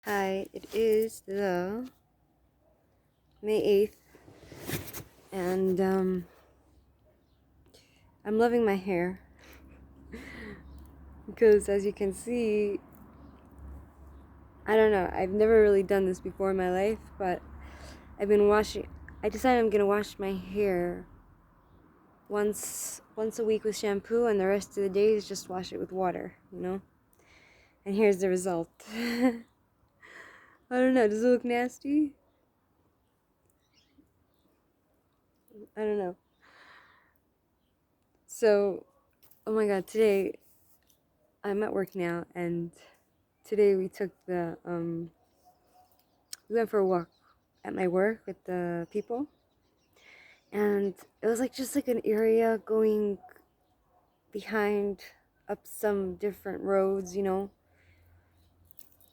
Hi, it is the May 8th, and I'm loving my hair because, as you can see, I don't know, I've never really done this before in my life, but I decided I'm gonna wash my hair once a week with shampoo, and the rest of the days just wash it with water. And here's the result. I don't know, does it look nasty? I don't know. So, oh my god, today I'm at work now, and today we went for a walk at my work with the people, and it was like just like an area going behind up some different roads,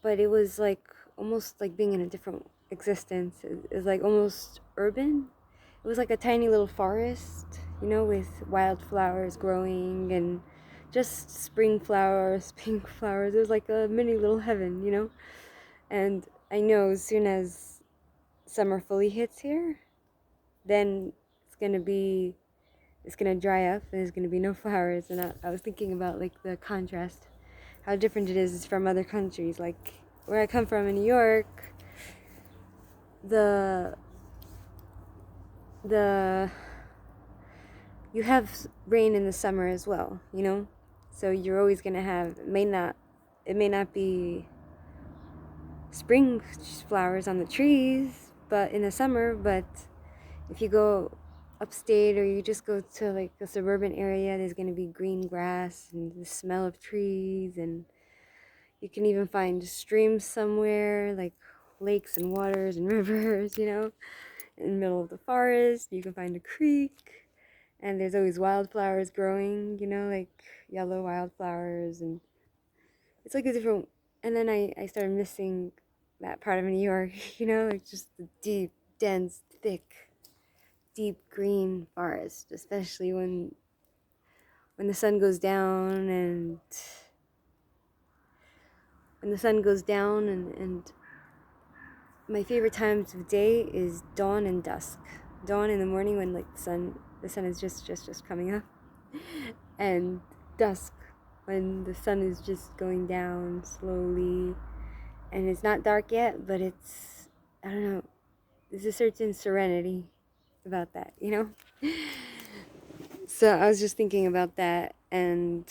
but it was like almost like being in a different existence. It was like almost urban. It was like a tiny little forest, with wildflowers growing and just spring flowers, pink flowers. It was like a mini little heaven. And I know as soon as summer fully hits here, then it's gonna dry up and there's gonna be no flowers. And I was thinking about like the contrast, how different it is from other countries. Like where I come from in New York, the the you have rain in the summer as well. So you're always gonna have it may not be spring flowers on the trees, but in the summer. But if you go upstate or you just go to like a suburban area, there's going to be green grass and the smell of trees, and you can even find streams somewhere, like lakes and waters and rivers. In the middle of the forest you can find a creek, and there's always wildflowers growing, like yellow wildflowers. And it's like a different. And then I started missing that part of New York, like just the deep, dense, thick, deep green forest, especially when the sun goes down, and and my favorite times of day is dawn and dusk. Dawn in the morning when like the sun is just coming up, and dusk when the sun is just going down slowly, and it's not dark yet, but it's, I don't know, there's a certain serenity about that. So I was just thinking about that, and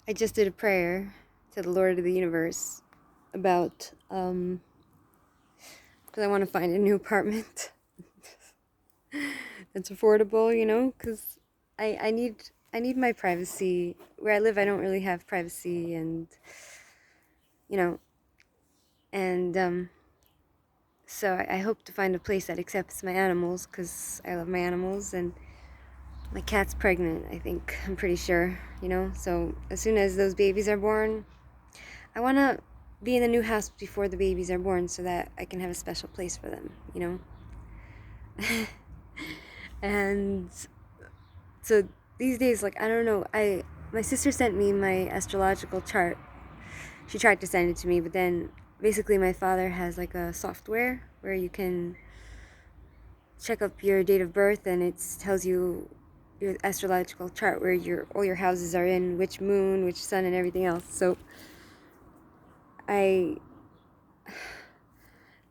I just did a prayer to the Lord of the universe about because I want to find a new apartment that's affordable, because I need my privacy. Where I live, I don't really have privacy, and you know and so I hope to find a place that accepts my animals, because I love my animals. And my cat's pregnant, I think. I'm pretty sure. So as soon as those babies are born, I want to be in the new house before the babies are born so that I can have a special place for them. And so these days, like, I don't know, my sister sent me my astrological chart. She tried to send it to me, but then basically my father has like a software where you can check up your date of birth, and it tells you your astrological chart where all your houses are in, which moon, which sun, and everything else. So I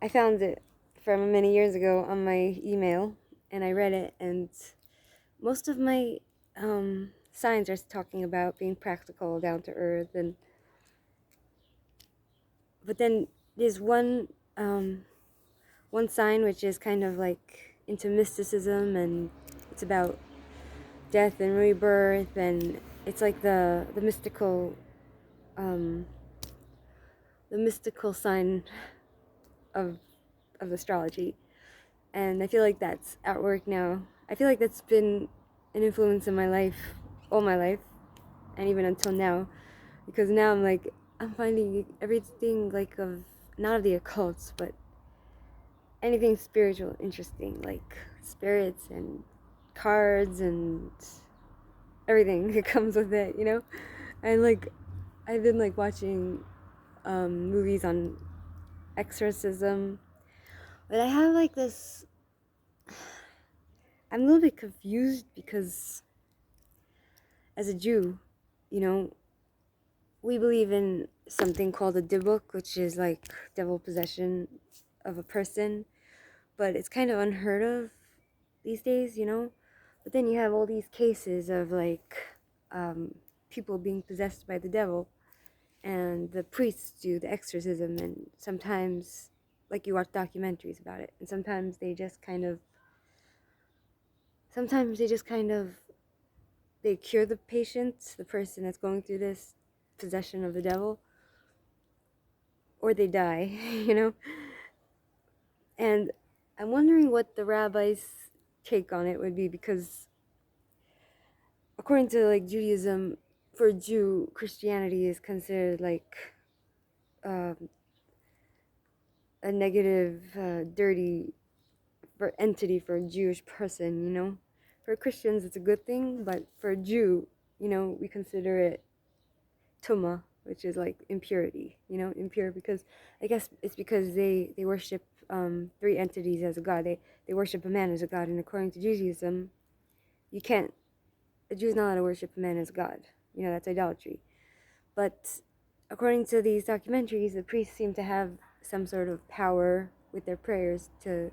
I found it from many years ago on my email, and I read it, and most of my signs are talking about being practical, down to earth, but then there's one sign which is kind of like into mysticism, and it's about death and rebirth, and it's like um, the mystical sign of astrology. And I feel like that's at work now. I feel like that's been an influence in my life, all my life, and even until now, because now I'm finding everything like of not of the occults, but anything spiritual interesting, like spirits and cards and everything that comes with it. And like I've been like watching movies on exorcism. But I have like this. I'm a little bit confused because, as a Jew, you know, we believe in something called a dibuk, which is like devil possession of a person, but it's kind of unheard of these days, you know. But then you have all these cases of like people being possessed by the devil, and the priests do the exorcism, and sometimes, like, you watch documentaries about it, and sometimes they just kind of they cure the patient, the person that's going through this possession of the devil, or they die, you know. And I'm wondering what the rabbi's take on it would be, because according to like Judaism, for a Jew, Christianity is considered like um, a negative, dirty entity for a Jewish person, you know. For Christians, it's a good thing, but for a Jew, you know, we consider it tuma, which is like impurity, you know, impure, because I guess it's because they worship three entities as a god. They worship a man as a god, and according to Judaism, you can't a Jew is not allowed to worship a man as God. You know, that's idolatry. But according to these documentaries, the priests seem to have some sort of power with their prayers to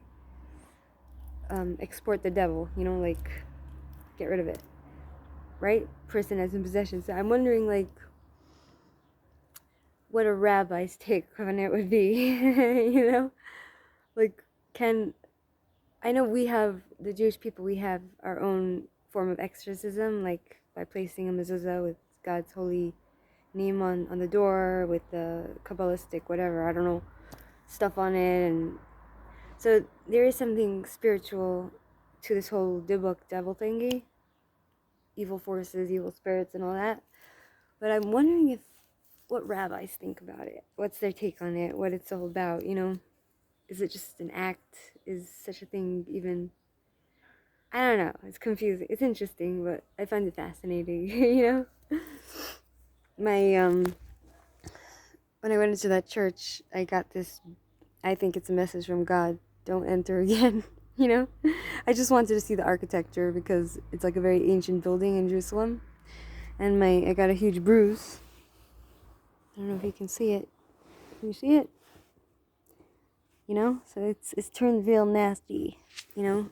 export the devil, you know, like get rid of it, right? Person has in possession. So I'm wondering, like, what a rabbi's take on it would be, you know? Like, I know we have, the Jewish people, we have our own form of exorcism, like by placing a mezuzah with God's holy name on the door with the Kabbalistic, whatever, I don't know, stuff on it. And so there is something spiritual to this whole dibuk devil thingy, evil forces, evil spirits, and all that. But I'm wondering what rabbis think about it. What's their take on it? What it's all about, you know? Is it just an act? Is such a thing even? I don't know. It's confusing. It's interesting, but I find it fascinating, you know? My, when I went into that church, I got this, I think it's a message from God, don't enter again, you know? I just wanted to see the architecture because it's like a very ancient building in Jerusalem. And I got a huge bruise. I don't know if you can see it. Can you see it? You know? So it's turned real nasty, you know?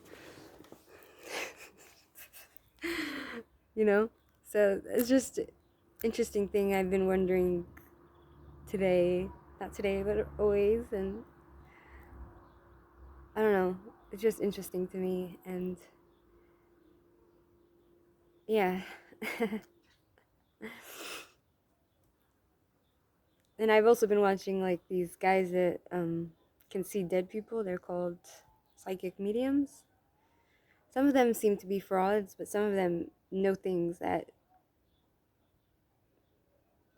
You know? So it's just an interesting thing I've been wondering today. Not today, but always. And I don't know. It's just interesting to me. And yeah. And I've also been watching like these guys that can see dead people. They're called psychic mediums. Some of them seem to be frauds, but some of them know things that,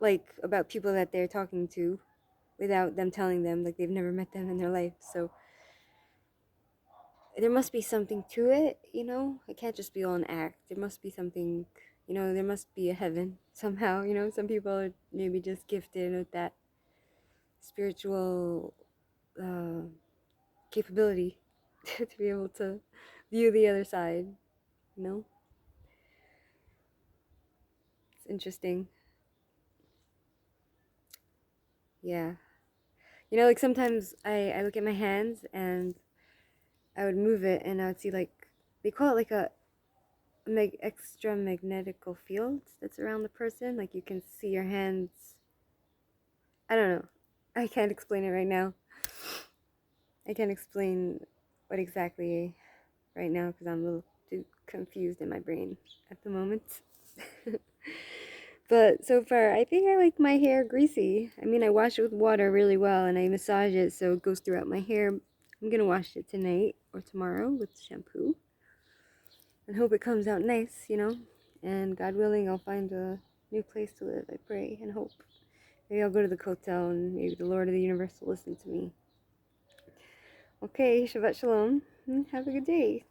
like, about people that they're talking to without them telling them, like they've never met them in their life. So there must be something to it, you know? It can't just be all an act. There must be something, you know, there must be a heaven somehow, you know? Some people are maybe just gifted with that spiritual capability to be able to view the other side, you know? It's interesting. Yeah. You know, like sometimes I look at my hands and I would move it and I would see, like, they call it like a extra magnetical field that's around the person. Like you can see your hands. I don't know. I can't explain it right now. I can't explain what exactly right now because I'm a little too confused in my brain at the moment. But so far, I think I like my hair greasy. I mean, I wash it with water really well and I massage it so it goes throughout my hair. I'm gonna wash it tonight or tomorrow with shampoo and hope it comes out nice, you know. And God willing, I'll find a new place to live. I pray and hope. Maybe I'll go to the hotel and maybe the Lord of the universe will listen to me. Okay, Shabbat Shalom. Have a good day.